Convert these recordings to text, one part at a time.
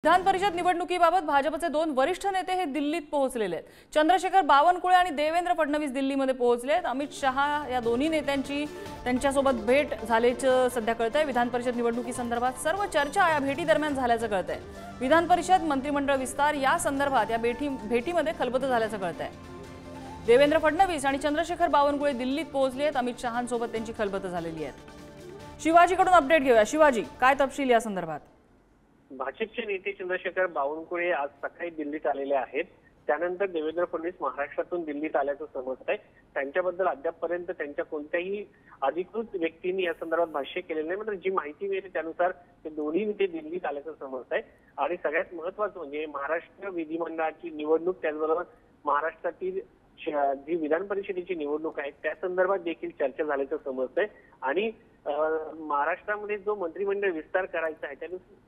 विधान परिषद निवडणुकीबाबत भाजपचे दोन वरिष्ठ नेते हे दिल्लीत पोहोचलेले आहेत। चंद्रशेखर बावनकुळे आणि देवेंद्र फडणवीस दिल्लीमध्ये पोहोचले आहेत। अमित शहा या दोन्ही नेत्यांची त्यांच्यासोबत भेट झाल्याचं सध्या कळतंय। विधान परिषद निवडणुकीसंदर्भात सर्व चर्चा या भेटी दरम्यान झाल्याचं कळतंय। विधान परिषद मंत्रिमंडळ विस्तार या संदर्भात या भेटीमध्ये खलबत झाल्याचं कळतंय। देवेंद्र फडणवीस आणि चंद्रशेखर बावनकुळे दिल्लीत पोहोचले आहेत। अमित शहांसोबत त्यांची खलबत झालेली आहे। शिवाजीकडून अपडेट घेऊया। शिवाजी, काय तपशील या संदर्भात? भाजपचे नेते चंद्रशेखर बावनकुळे आज सकाळी दिल्लीत आलेले आहेत। त्यानंतर देवेंद्र फडणवीस महाराष्ट्रातून दिल्लीत आल्याचं समजतंय। त्यांच्याबद्दल अद्यापपर्यंत त्यांच्या कोणत्याही अधिकृत व्यक्तींनी या संदर्भात भाष्य केलेलं नाही। मात्र जी माहिती मिळते त्यानुसार ते दोन्ही नेते दिल्लीत आल्याचं समजतंय। आणि सगळ्यात महत्त्वाचं म्हणजे महाराष्ट्र विधिमंडळाची निवडणूक, त्याचबरोबर महाराष्ट्रातील जी विधान परिषदेची निवडणूक आहे त्या संदर्भात देखील चर्चा झाल्याचं समजतंय। आणि महाराष्ट्रामध्ये जो मंत्रिमंडळ विस्तार करायचा आहे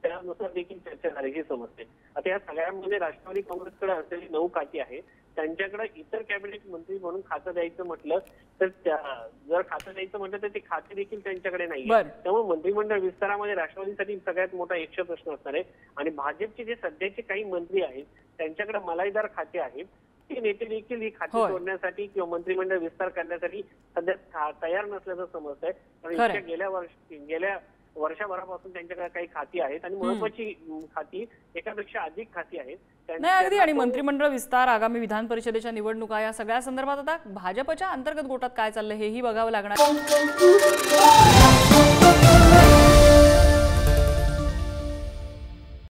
त्यानुसार देखील चर्चा झाल्याची समजते। आता या सगळ्यामध्ये राष्ट्रवादी काँग्रेसकडे असलेली 9 खाती आहेत, त्यांच्याकडे इतर कॅबिनेट मंत्री म्हणून खातं द्यायचं म्हटलं तर जर खातं द्यायचं म्हटलं तर ते खाते देखील त्यांच्याकडे नाही। त्यामुळे मंत्रिमंडळ विस्तारामध्ये राष्ट्रवादीसाठी सगळ्यात मोठा यक्ष प्रश्न असणार आहे। आणि भाजपचे जे सध्याचे काही मंत्री आहेत त्यांच्याकडे मलाईदार खाते आहेत, ते नेते देखील ही खाती सोडण्यासाठी किंवा मंत्रिमंडळ विस्तार करण्यासाठी सध्या तयार नसल्याचं समजतंय। कारण गेल्या वर्षभरापासून त्यांच्याकडे काही खाती आहेत आणि महत्वाची खाती, एकापेक्षा अधिक खाती आहेत। नाही अगदी, आणि मंत्रिमंडळ विस्तार, आगामी विधान परिषदेच्या निवडणुका या सगळ्या संदर्भात आता भाजपच्या अंतर्गत गोटात काय चाललंय हेही बघावं लागणार।